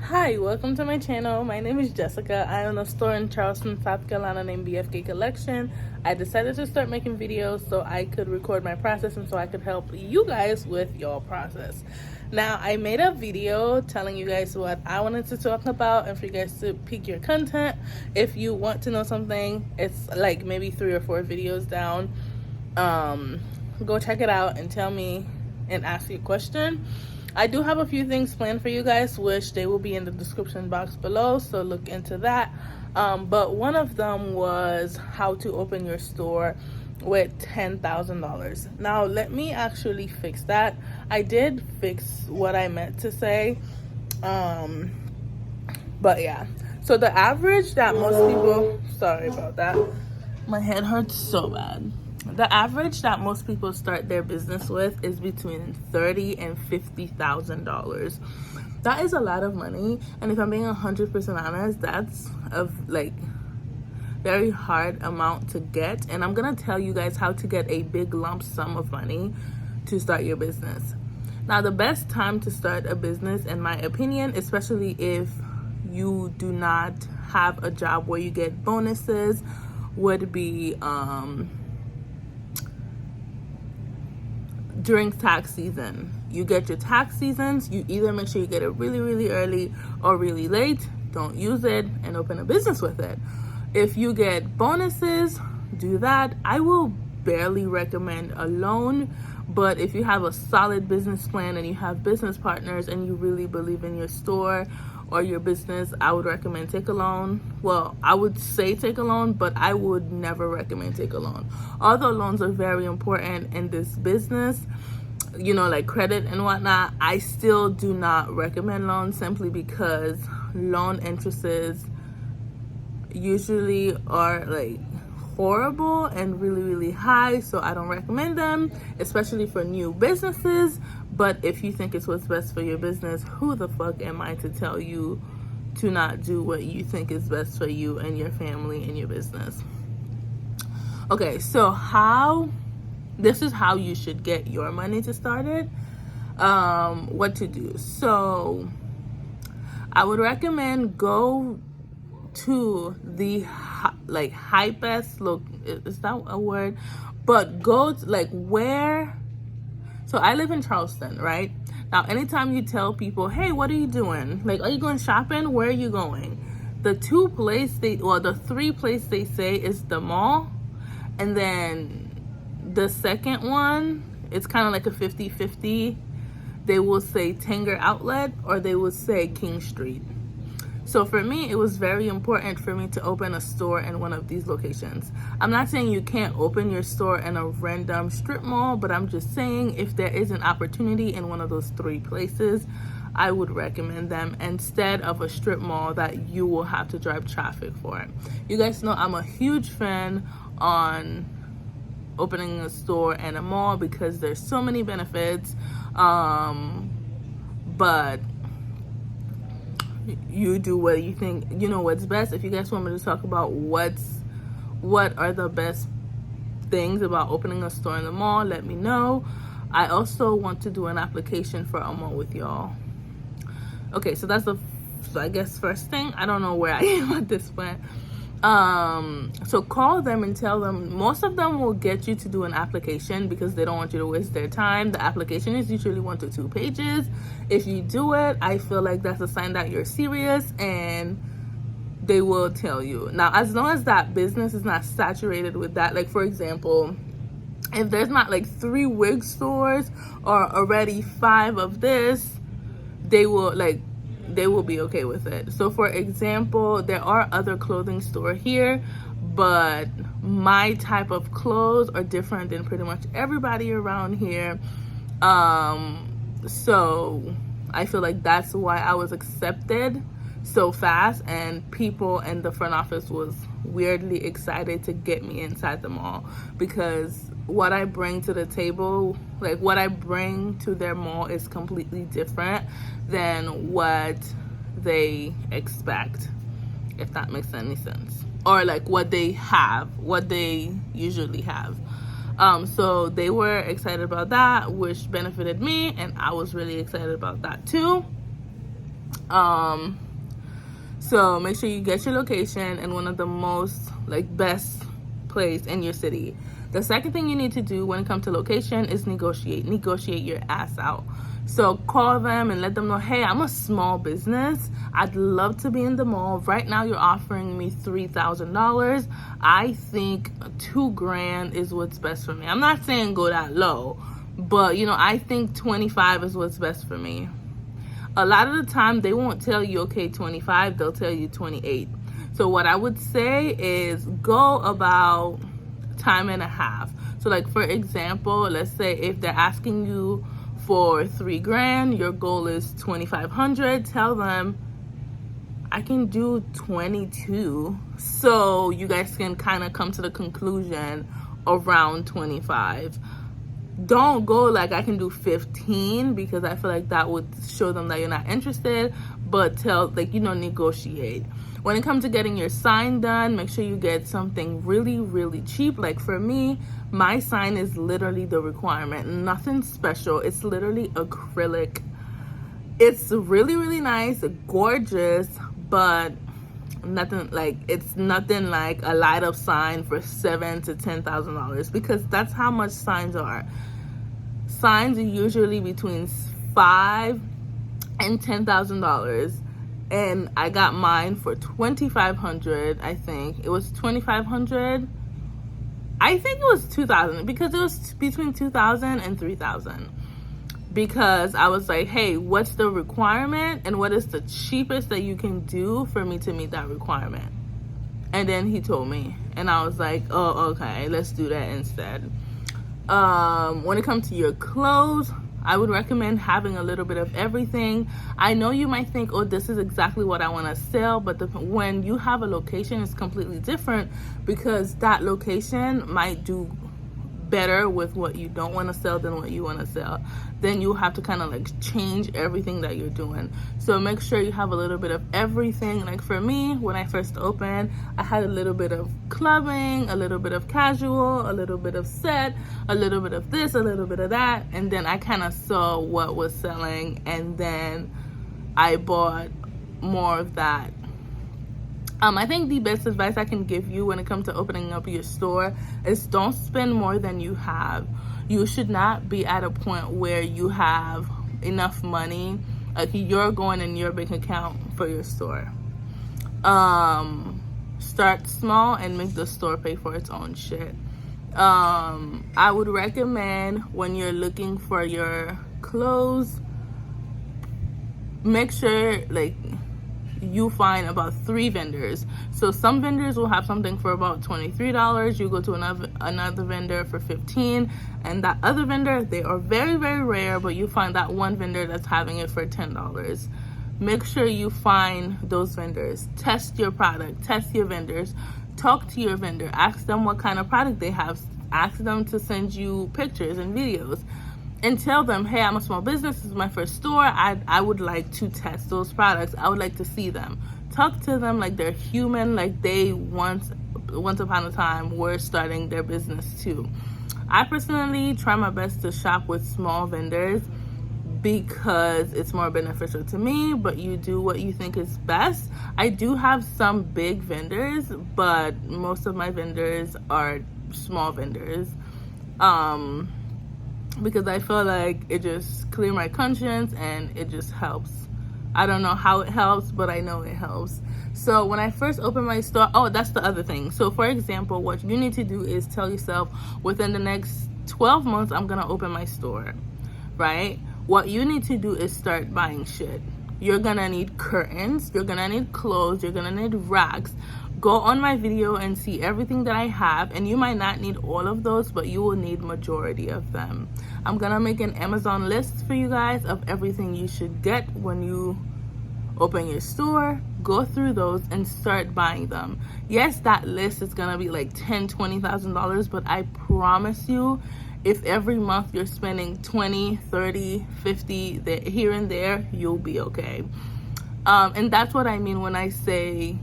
Hi, welcome to my channel. My name is Jessica. I own a store in Charleston, South Carolina named BFK Collection. I decided to start making videos so I could record my process and so I could help you guys with your process. Now, I made a video telling you guys what I wanted to talk about and for you guys to pick your content. If you want to know something, it's like maybe 3 or 4 videos down. Go check it out and tell me and ask you a question. I do have a few things planned for you guys, which they will be in the description box below, so look into that. But one of them was how to open your store with $10,000. Now, let me actually fix that. I did fix what I meant to say. But yeah. So the average that most people, sorry about that. My head hurts so bad. The average that most people start their business with is between $30,000 and $50,000. That is a lot of money, and if I'm being 100% honest, that's a very hard amount to get. And I'm gonna tell you guys how to get a big lump sum of money to start your business. Now, the best time to start a business, in my opinion, especially if you do not have a job where you get bonuses, would be during tax season. You get your tax seasons, you either make sure you get it really, really early or really late. Don't use it and open a business with it. If you get bonuses, do that. I will barely recommend a loan, but if you have a solid business plan and you have business partners and you really believe in your store or your business, I would recommend take a loan. Well, I would say take a loan, but I would never recommend take a loan. Although loans are very important in this business, you know, like credit and whatnot, I still do not recommend loans simply because loan interests usually are like horrible and really, really high. So I don't recommend them, especially for new businesses. But if you think it's what's best for your business, who the fuck am I to tell you to not do what you think is best for you and your family and your business? Okay, so this is how you should get your money to start it. What to do. So I would recommend go to the hypest look, is that a word? But go to where. So I live in Charleston, right? Now, anytime you tell people, hey, what are you doing? Like, are you going shopping? Where are you going? The 3 places they say is the mall. And then the second one, it's kind of like a 50-50. They will say Tanger Outlet or they will say King Street. So for me, it was very important for me to open a store in one of these locations. I'm not saying you can't open your store in a random strip mall, but I'm just saying if there is an opportunity in one of those 3 places, I would recommend them instead of a strip mall that you will have to drive traffic for. You guys know I'm a huge fan on opening a store in a mall because there's so many benefits. But you do what you think, you know what's best. If you guys want me to talk about what are the best things about opening a store in the mall, let me know. I also want to do an application for a mall with y'all. Okay, so that's I guess first thing. I don't know where I am at this point. So call them and tell them. Most of them will get you to do an application because they don't want you to waste their time. The application is usually 1 to 2 pages. If you do it, I feel like that's a sign that you're serious and they will tell you. Now, as long as that business is not saturated with that, like for example, if there's not 3 wig stores or already 5 of this, they will be okay with it. So for example, there are other clothing stores here, but my type of clothes are different than pretty much everybody around here. So I feel like that's why I was accepted so fast, and people in the front office was weirdly excited to get me inside the mall because what I bring to the table, what I bring to their mall is completely different than what they expect, if that makes any sense, or what they usually have. So they were excited about that, which benefited me, and I was really excited about that too. So make sure you get your location in one of the most best place in your city. The second thing you need to do when it comes to location is negotiate your ass out. So call them and let them know, hey, I'm a small business. I'd love to be in the mall. Right now you're offering me $3,000. I think $2,000 is what's best for me. I'm not saying go that low, but I think 25 is what's best for me. A lot of the time they won't tell you, okay, 25, they'll tell you 28. So what I would say is go about time and a half. So for example, let's say if they're asking you for $3,000, your goal is 2,500. Tell them I can do 22. So you guys can kind of come to the conclusion around 25. Don't go I can do 15, because I feel like that would show them that you're not interested, but tell negotiate. When it comes to getting your sign done, make sure you get something really, really cheap. For me, my sign is literally the requirement. Nothing special. It's literally acrylic. It's really, really nice, gorgeous, but nothing it's nothing like a light up sign for $7,000 to $10,000, because that's how much signs are. Signs are usually between $5,000 and $10,000. And I got mine for $2,500. I think it was $2,500. I think it was $2,000, because it was between $2,000 and $3,000. Because I was like, hey, what's the requirement and what is the cheapest that you can do for me to meet that requirement? And then he told me, and I was like, oh, okay, let's do that instead. When it comes to your clothes, I would recommend having a little bit of everything. I know you might think, oh, this is exactly what I want to sell, but when you have a location, it's completely different, because that location might do better with what you don't want to sell than what you want to sell. Then you have to kind of change everything that you're doing. So make sure you have a little bit of everything. For me, when I first opened, I had a little bit of clubbing, a little bit of casual, a little bit of set, a little bit of this, a little bit of that, and then I kind of saw what was selling, and then I bought more of that. I think the best advice I can give you when it comes to opening up your store is don't spend more than you have. You should not be at a point where you have enough money, you're going in your bank account for your store. Start small and make the store pay for its own shit. I would recommend when you're looking for your clothes, make sure you find about 3 vendors. So some vendors will have something for about $23. You go to another vendor for $15, and that other vendor, they are very, very rare, but you find that one vendor that's having it for $10. Make sure you find those vendors. Test your product, test your vendors, talk to your vendor, ask them what kind of product they have, ask them to send you pictures and videos. And tell them, hey, I'm a small business, this is my first store, I would like to test those products, I would like to see them. Talk to them like they're human, like they once upon a time were starting their business too. I personally try my best to shop with small vendors because it's more beneficial to me, but you do what you think is best. I do have some big vendors, but most of my vendors are small vendors. Because I feel like it just clears my conscience and it just helps. I don't know how it helps, but I know it helps. So when I first opened my store, oh, that's the other thing. So for example, what you need to do is tell yourself, within the next 12 months, I'm gonna open my store, right? What you need to do is start buying shit. You're gonna need curtains, you're gonna need clothes, you're gonna need racks. Go on my video and see everything that I have, and you might not need all of those, but you will need majority of them. I'm gonna make an Amazon list for you guys of everything you should get when you open your store. Go through those and start buying them. Yes, that list is gonna be like $10,000, $20,000, but I promise you, if every month you're spending $20, $30, $50 here and there, you'll be okay. And that's what I mean when I say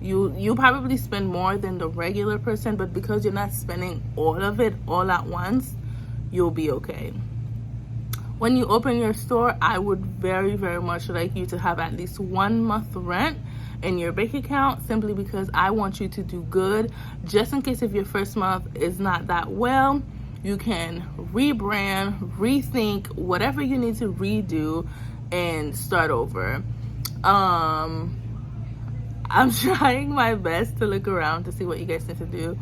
you probably spend more than the regular person, but because you're not spending all of it all at once, you'll be okay. when you open your store, I would very, very much like you to have at least 1 month rent in your bank account, simply because I want you to do good. Just in case if your first month is not that well, you can rebrand, rethink, whatever you need to redo and start over. I'm trying my best to look around to see what you guys need to do,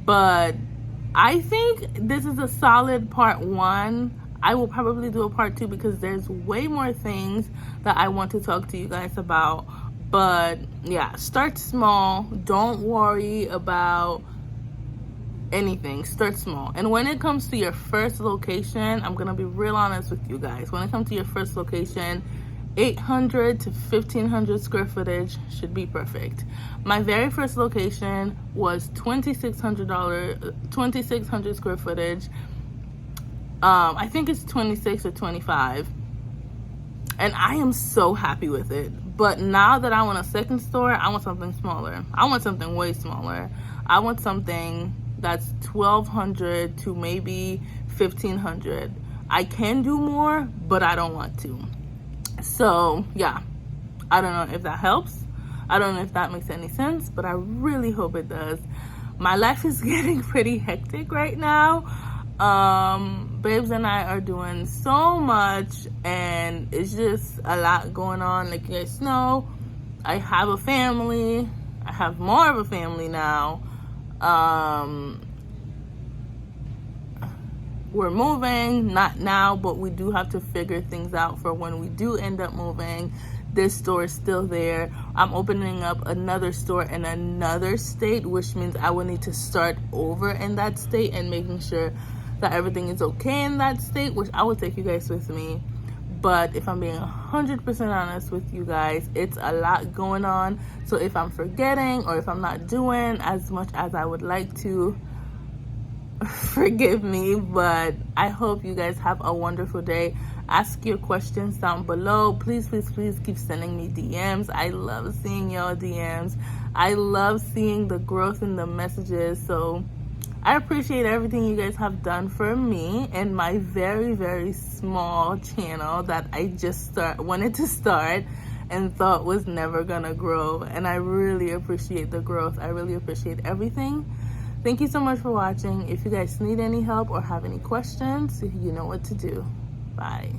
but I think this is a solid part 1. I will probably do a part 2 because there's way more things that I want to talk to you guys about. But yeah, start small. Don't worry about anything. Start small. And when it comes to your first location, I'm gonna be real honest with you guys. When it comes to your first location, 800 to 1500 square footage should be perfect. My very first location was $2,600 square footage. I think it's 26 or 25, and I am so happy with it. But now that I want a second store, I want something smaller. I want something way smaller. I want something that's 1200 to maybe 1500. I can do more, but I don't want to. So yeah, I don't know if that helps. I don't know if that makes any sense, but I really hope it does. My life is getting pretty hectic right now. Babes and I are doing so much, and it's just a lot going on. Like you guys know, I have a family. I have more of a family now. We're moving, not now, but we do have to figure things out for when we do end up moving. This store is still there. I'm opening up another store in another state, which means I will need to start over in that state and making sure that everything is okay in that state, which I will take you guys with me. But if I'm being 100% honest with you guys, it's a lot going on. So if I'm forgetting or if I'm not doing as much as I would like to, forgive me. But I hope you guys have a wonderful day. Ask your questions down below. Please, please, please keep sending me DMs. I love seeing y'all DMs. I love seeing the growth in the messages. So I appreciate everything you guys have done for me and my very, very small channel that I just wanted to start and thought was never gonna grow. And I really appreciate the growth. I really appreciate everything. Thank you so much for watching. If you guys need any help or have any questions, you know what to do. Bye.